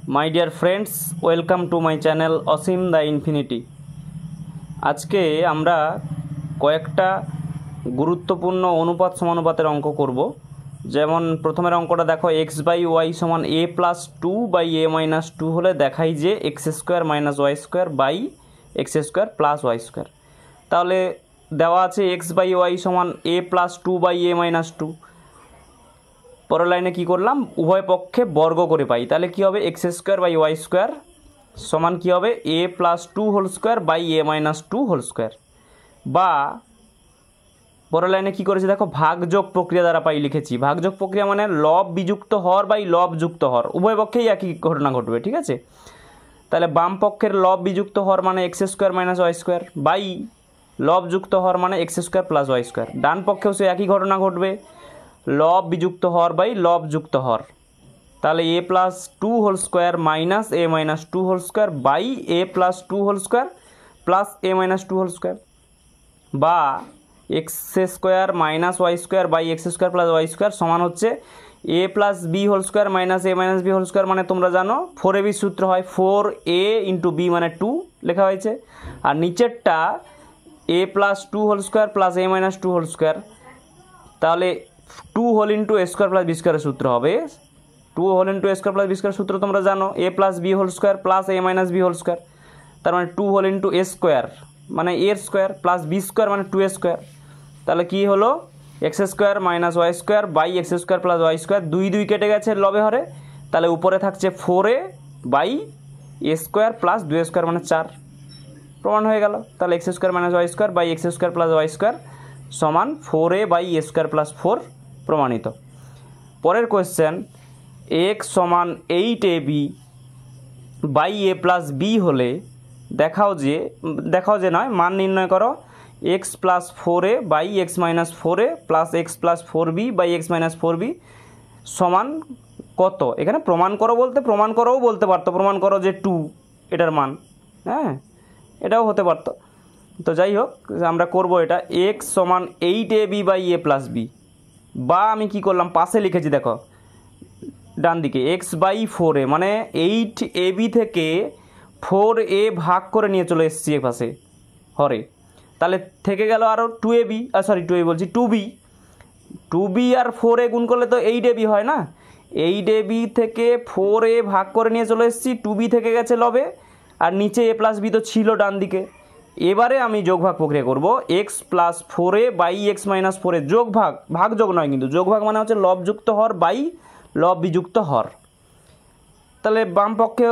My dear friends welcome to my channel Asim the infinity. आज के आमरा कयेकटा गुरुत्वपूर्ण अनुपात समानुपातेर अंक करब। जेमन प्रथमेर अंकटा देखो एक्स बाई वाई समान a plus two by a minus two होले देखाई जे x square minus y square by x square plus y square. ताहले देवा आछे एक्स बाई वाई समान a plus two by a minus two. पर लाइने कि करलाम उभय पक्षे वर्ग करे पाई ताहले कि होबे x square by y square समान कि होबे a plus two whole square by a minus two whole square. बा पर लाइने कि करेछि देखो भागयोग प्रक्रिया द्वारा पाई लिखेछि। भागयोग प्रक्रिया माने लब बिजुक्त हर बाई लब जुक्त हर उभय पक्षेई एकई घटना घटবে। ठीक আছে, তাহলে বাম পক্ষের লব বিযুক্ত হর মানে x square minus y square by লব যুক্ত হর মানে x square plus y square. ডান পক্ষেও সে একই ঘটনা ঘটবে, লব বিযুক্ত হর বাই লব যুক্ত হর। তাহলে a plus two whole square minus a minus two whole square by a plus two whole square plus a minus two whole square বা x square minus y square by x square plus y square समान होच्छे a plus b whole square minus a minus b whole square माने तोमरा जानो four a b सूत्र है four a into b माने two लेखा होयेछे और नीचेरटा ए plus two whole square plus a minus two whole square ताहले two whole into a square plus b square सूत्र होबे two whole into a square plus b square सूत्र तोमरा जानो a plus b whole square plus a minus b whole square तार माने two whole into a square माने a square plus b square माने two a square. তাহলে কি হলো x square minus y square by x square plus y square দুই দুই কেটে গেছে লবে হরে। তাহলে উপরে থাকছে four a by a square plus দুই স্কোয়ার মানে চার প্রমাণ হয়ে গেল। তাহলে x square minus y square by x square plus y square সমান four a by a square plus four প্রমাণিত। পরের কোয়েশ্চেন এক্স সমান eight a b by a plus b হলে দেখাও যে নয় মান নির্ণয় করো x plus four a by x minus four a plus x plus four b by x minus four b समान कत। एखाने प्रमाण करो बोलते प्रमाण करो बोलते पारतो प्रमाण करो जे टू एटार मान हाँ एटाओ होते पारतो। तो যাই হোক আমরা করব এটা एक्स समान eight a b by a plus b বা আমি কি করলাম পাশে লিখেছি দেখো ডান দিকে एक्स बाई फोर ए মানে एट ए बी থেকে फोर ए भाग করে নিয়ে চলে এসেছি এ পাশে হরে। তাহলে থেকে গেল আরও two A B sorry to এ বলছি টু বি আর ফোর এ গুণ করলে তো এইট এ বি হয় না। এইট এ বি থেকে ফোর এ ভাগ করে নিয়ে চলে এসেছি টু বি থেকে গেছে লবে আর নিচে এ প্লাস বি তো ছিল ডান দিকে। এবারে আমি যোগ ভাগ প্রক্রিয়া করব x plus four a by x minus four a যোগ ভাগ যোগ নয় কিন্তু যোগ ভাগ মানে হচ্ছে লবযুক্ত হর বাই লব বিযুক্ত হর। তাহলে বাম পক্ষে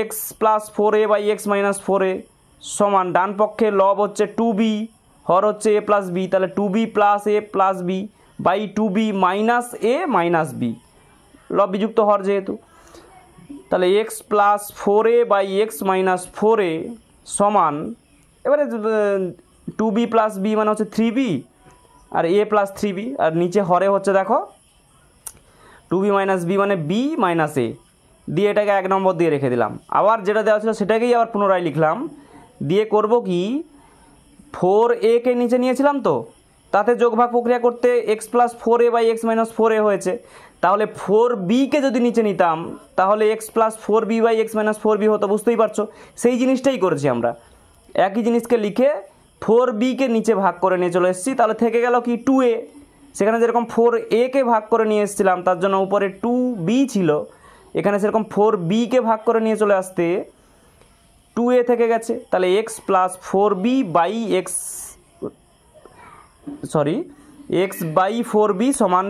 x plus four a by x minus four a समान डान पक्षे लब होच्छे टू बी हर होच्छे ए प्लस बी ताहले two b plus a plus b by two b minus a minus b लब बिजुक्त हर जेहेतु ताहले x plus four a by x minus four a समान एबारे टू बी प्लस बी माने होच्छे थ्री बी और ए प्लस थ्री बी और नीचे हरे होच्छे देखो टू बी माइनस बी माने बी माइनस ए दिए एटाके एक नम्बर दिए रेखे दिलाम आबार जेटा देওয়া ছিল সেটাকেই আবার পুনরায় লিখলাম দিয়ে করব কি फोर ए के नीचे নিয়েছিলাম তো তাতে যোগভাগ প্রক্রিয়া করতে x plus four a by x minus four a হয়েছে তাহলে ফোর বি কে যদি নিচে নিতাম তাহলে x plus four b by x minus four b হতো বুঝতেই পারছো সেই জিনিসটাই করেছি আমরা একই জিনিসকে লিখে ফোর বি কে নিচে ভাগ করে নিয়ে চলে এসেছি তাহলে থেকে গেল কি টু এ সেখানে যেরকম ফোর এ কে ভাগ করে নিয়ে এসেছিলাম তার জন্য উপরে টু বি ছিল এখানে সেরকম ফোর বি কে ভাগ করে নিয়ে চলে আসতে टू ए থেকে গেছে তাহলে x plus four b by x sorry x by four b समान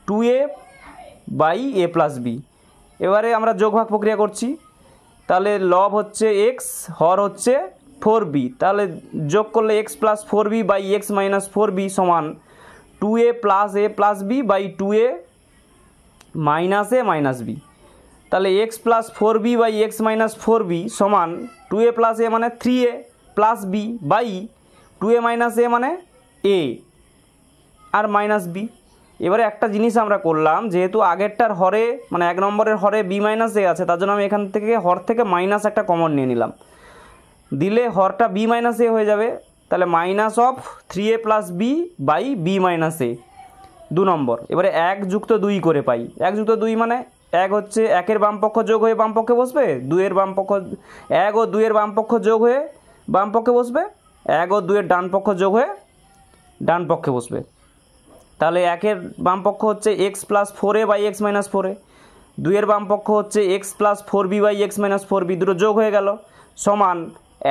two a by a plus b. এবারে আমরা যোগ ভাগ প্রক্রিয়া করছি তাহলে লব হচ্ছে एक्स হর হচ্ছে फोर बी তাহলে যোগ করলে x plus four b by x minus four b समान two a plus b by two a minus b তাহলে x plus four b by x minus four b समान टू ए प्लस ए माने three a plus b by two a minus a माने a और minus B. এবারে একটা জিনিস আমরা করলাম যেহেতু আগেরটার হরে মানে এক নম্বরের হরে বি মাইনাস এ আছে তার জন্য আমি এখান থেকে হর থেকে মাইনাস একটা কমন নিয়ে নিলাম দিলে হরটা বি মাইনাস এ হয়ে যাবে তাহলে minus of three a plus b by b minus a দু নম্বর। এবারে এক যুক্ত দুই করে পাই এক যুক্ত দুই মানে এক হচ্ছে একের বাম পক্ষ যোগ হয়ে বাম পক্ষে বসবে, দুইয়ের বাম পক্ষ এক ও দুইয়ের বাম পক্ষ যোগ হয়ে বাম পক্ষে বসবে, এক ও দুইয়ের ডান পক্ষ যোগ হয়ে ডান পক্ষে বসবে। তাহলে একের বাম পক্ষ হচ্ছে x plus four a by x minus four a, দুইয়ের বাম পক্ষ হচ্ছে x plus four b by x minus four b, দুটো যোগ হয়ে গেল, সমান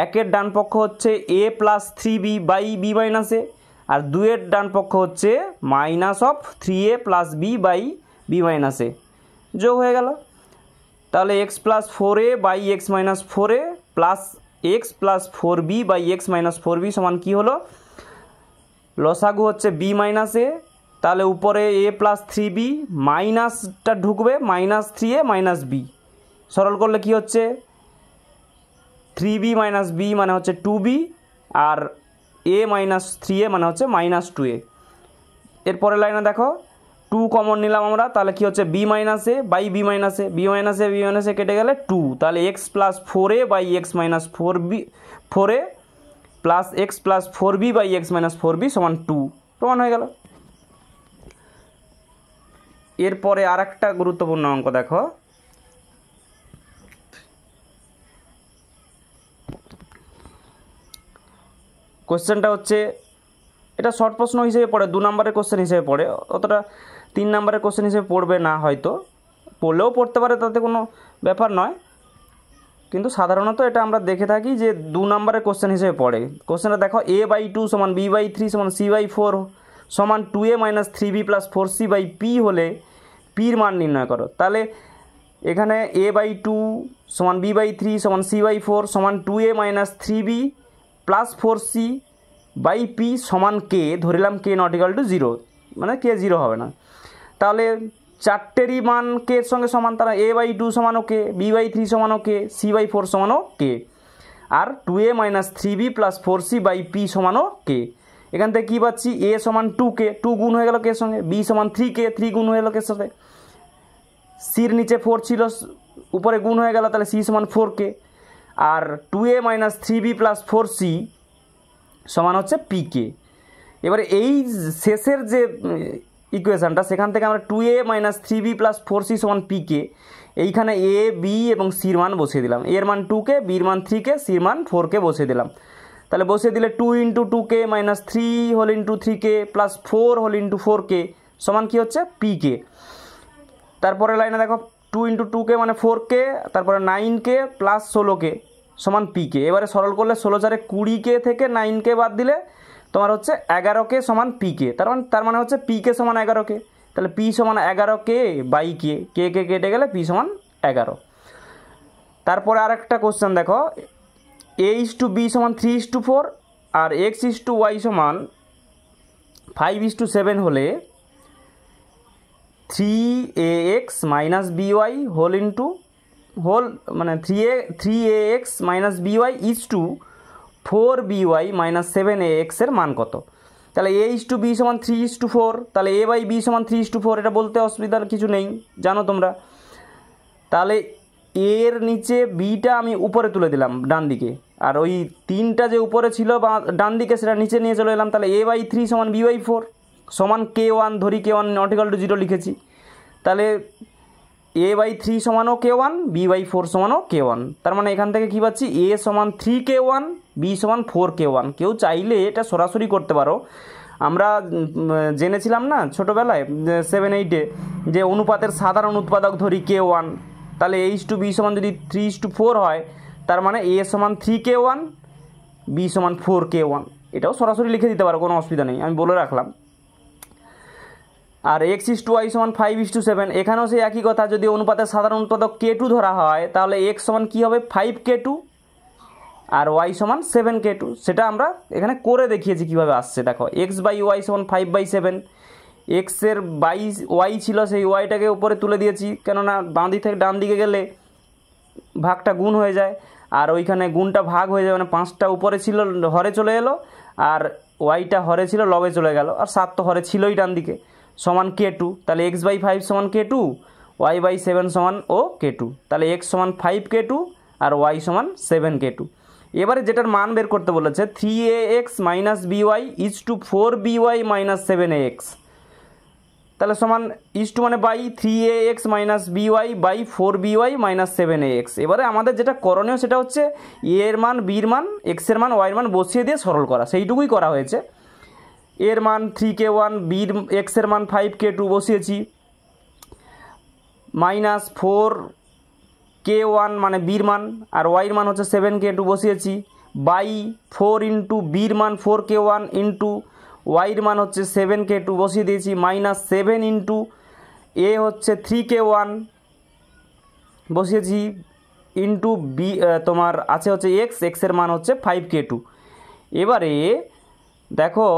একের ডান পক্ষ হচ্ছে a plus three b by b minus a, আর দুইয়ের ডান পক্ষ হচ্ছে minus of three a plus b by b minus a, যোগ হয়ে গেল। তাহলে x plus four a by x minus four a plus x plus four b by x minus four b সমান কী হলো, লসাগু হচ্ছে বি মাইনাস এ, তাহলে উপরে এ প্লাস থ্রি বি, মাইনাসটা ঢুকবে, মাইনাস থ্রি এ মাইনাস বি, সরল করলে কি হচ্ছে থ্রি বি মাইনাস বি মানে হচ্ছে টু বি, আর এ মাইনাস থ্রি এ মানে হচ্ছে মাইনাস টু এ। এরপরের লাইনে দেখো টু কমন নিলাম আমরা, তাহলে কি হচ্ছে b minus a by b minus a, b minus a কেটে গেলে টু, তাহলে x plus four a by x minus four b four a plus x plus four b by x minus four b সমান two, প্রমাণ হয়ে গেল। এরপরে আর একটা গুরুত্বপূর্ণ অঙ্ক দেখো, কোশ্চেনটা হচ্ছে এটা শর্ট প্রশ্ন হিসেবে পড়ে, 2 নম্বরের কোশ্চেন হিসেবে পড়ে, অতটা 3 নম্বরের কোশ্চেন হিসেবে পড়বে না, হয়তো পড়লেও পড়তে পারে, তাতে কোনো ব্যাপার নয়, কিন্তু সাধারণত এটা আমরা দেখে থাকি যে 2 নম্বরের কোশ্চেন হিসেবে পড়ে। কোশ্চেনটা দেখো এ বাই টু সমান বি বাই থ্রি সমান সি বাই ফোর সমান two A minus three B plus four C by P হলে পির মান নির্ণয় করো। তাহলে এখানে এ বাই টু সমান বি বাই থ্রি সমান সি বাই ফোর সমান two A minus three B plus four C by P সমান কে, ধরিলাম K not equal to zero, মানে কে জিরো হবে না। তাহলে চারটেরই মান কে এর সঙ্গে সমান, তারা এ বাই টু সমানও কে, বি বাই থ্রি সমানও কে, সি বাই ফোর সমানও কে, আর two A minus three B plus four C by p সমানও কে। এখান থেকে কী পাচ্ছি, এ সমান টু কে, টু গুণ হয়ে গেল কে সঙ্গে, বি সমান থ্রি কে, থ্রি গুণ হয়ে গেল কে সাথে, সির নিচে ফোর ছিল উপরে গুণ হয়ে গেল, তাহলে সি সমান ফোর কে, আর টু এ minus three B plus four c সমান হচ্ছে পি কে। এবারে এই শেষের যে ইকুয়েশানটা, সেখান থেকে আমরা টু এ minus three B plus four c সমান পি কে, এইখানে এ বি এবং সির মান বসিয়ে দিলাম, এর মান টু কে, বির মান থ্রি কে, সির মান ফোর কে বসিয়ে দিলাম। তাহলে বসিয়ে দিলে two into two k minus three whole into three k plus four whole into four k সমান কী হচ্ছে পি কে। তারপরে লাইনে দেখো টু ইন্টু টু কে মানে ফোর কে, তারপরে নাইন কে প্লাস ষোলো কে সমান পি কে। এবারে সরল করলে 16 চারে 20 কে থেকে 9 কে বাদ দিলে তোমার হচ্ছে 11 কে সমান পি কে, তার মানে হচ্ছে পি কে সমান 11 কে, তাহলে পি সমান 11 কে বাই কে, কে কে কেটে গেলে পি সমান 11। তারপরে আর একটা কোশ্চেন দেখো, এ ইস টু বি সমান 3:4 আর এক্স ইস টু ওয়াই সমান 5:7 হলে 3ax minus B Y whole into whole মানে 3ax minus B Y is to 4by minus 7ax এর মান কত। তাহলে a ইস টু বি সমান 3:4, তাহলে a বাই বি সমান 3:4, এটা বলতে অসুবিধার কিছু নেই, জানো তোমরা। তাহলে এর নিচে বিটা আমি উপরে তুলে দিলাম ডান দিকে, আর ওই তিনটা যে উপরে ছিল বা ডান দিকে সেটা নিচে নিয়ে চলে এলাম। তাহলে a বাই থ্রি সমান বি বাই ফোর সমান কে ওয়ান, ধরি k one not equal to zero লিখেছি, তাহলে এ বাই থ্রি সমানও k one, b by four সমানও কে ওয়ান। তার মানে এখান থেকে কী পাচ্ছি, এ সমান 3k1, বি সমান 4k1। কেউ চাইলে এটা সরাসরি করতে পারো, আমরা জেনেছিলাম না ছোটোবেলায় 7-8-এ যে অনুপাতের সাধারণ উৎপাদক ধরি k1, তাহলে a ইস টু বি সমান যদি 3:4 হয়, তার মানে এ সমান 3k1, বি সমান 4k1, এটাও সরাসরি লিখে দিতে পারো, কোনো অসুবিধা নেই, আমি বলে রাখলাম। আর এক্স ইস টু ওয়াই সমান 5:7, এখানেও সেই একই কথা, যদি অনুপাতের সাধারণ উৎপাদক k2 ধরা হয়, তাহলে এক্স সমান কী হবে 5k2 আর ওয়াই সমান 7k2, সেটা আমরা এখানে করে দেখিয়েছি কীভাবে আসছে। দেখো এক্স বাই ওয়াই সমান 5/7, এক্সের বাই ওয়াই ছিল, সেই ওয়াইটাকে উপরে তুলে দিয়েছি, কেননা বাঁ দিক থেকে ডান দিকে গেলে ভাগটা গুণ হয়ে যায়, আর ওইখানে গুণটা ভাগ হয়ে যায়, মানে 5টা উপরে ছিল হরে চলে এলো, আর ওয়াইটা হরে ছিল লবে চলে গেল, আর 7 তো হরে ছিলই ডান দিকে, সমান k2। তাহলে x বাই 5 সমান k2, y বাই 7 সমান ও k2, তাহলে x সমান 5k2 আর y সমান 7k2। এবারে যেটার মান বের করতে বলেছে 3ax minus B Y is to 4by minus 7ax, তাহলে সমান ইস্টু মানে by 3ax minus B Y by 4by minus 7ax। এবারে আমাদের যেটা করণীয় সেটা হচ্ছে এর মান বির মান এক্সের মান ওয়াইয়ের মান বসিয়ে দিয়ে সরল করা, সেইটুকুই করা হয়েছে। এর মান 3k1, বির এক্সের মান 5k2 বসিয়েছি, মাইনাস 4k1 মানে বির মান আর ওয়াইয়ের মান হচ্ছে 7k2 বসিয়েছি, বাই 4 ইন্টু বির মান 4k1 ইন্টু ওয়াইয়ের মান হচ্ছে 7k2 বসিয়ে দিয়েছি, মাইনাস 7 ইন্টু এ হচ্ছে 3k1 বসিয়েছি ইন্টু বি তোমার আছে হচ্ছে এক্সের মান হচ্ছে 5k2। এবারে দেখো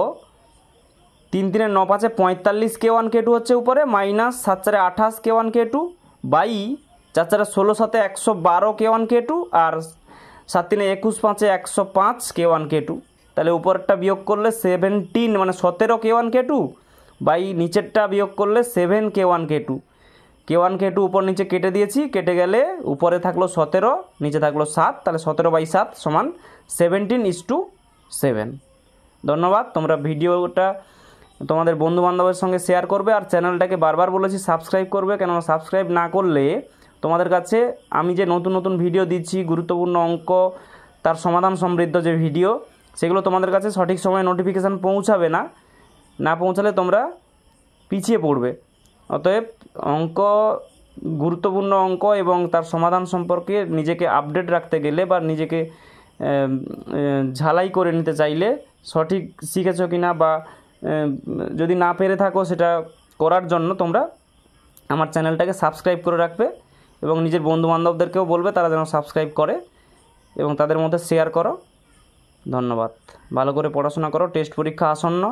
3 3 9 5 45k1k2 হচ্ছে উপরে, minus 7 4 28k1k2 by 4 4 16 7 112k1k2 R 7 3 21 5 105k1k2। তাহলে উপরেরটা বিয়োগ করলে 17 মানে 17k1k2 বাই নিচেরটা বিয়োগ করলে 7k1k2। k1k2 উপর নিচে কেটে দিয়েছি, কেটে গেলে উপরে থাকলো 17 নিচে থাকলো 7, তাহলে 17/7 সমান 17:7। ধন্যবাদ। তোমরা ভিডিওটা তোমাদের বন্ধুবান্ধবের সঙ্গে শেয়ার করবে আর চ্যানেলটাকে বারবার বলেছি সাবস্ক্রাইব করবে, কেননা সাবস্ক্রাইব না করলে তোমাদের কাছে আমি যে নতুন নতুন ভিডিও দিচ্ছি গুরুত্বপূর্ণ অঙ্ক তার সমাধান সমৃদ্ধ যে ভিডিও, সেগুলো তোমাদের কাছে সঠিক সময়ে নোটিফিকেশান পৌঁছাবে না, না পৌঁছালে তোমরা পিছিয়ে পড়বে। অতএব অঙ্ক গুরুত্বপূর্ণ অঙ্ক এবং তার সমাধান সম্পর্কে নিজেকে আপডেট রাখতে গেলে বা নিজেকে ঝালাই করে নিতে চাইলে সঠিক শিখেছো কিনা বা যদি না পেরে থাকো সেটা করার জন্য তোমরা আমার চ্যানেলটাকে সাবস্ক্রাইব করে রাখবে এবং নিজের বন্ধুবান্ধবদেরকেও বলবে তারা যেন সাবস্ক্রাইব করে এবং তাদের মধ্যে শেয়ার করো। ধন্যবাদ। ভালো করে পড়াশোনা করো, টেস্ট পরীক্ষা আসন্ন।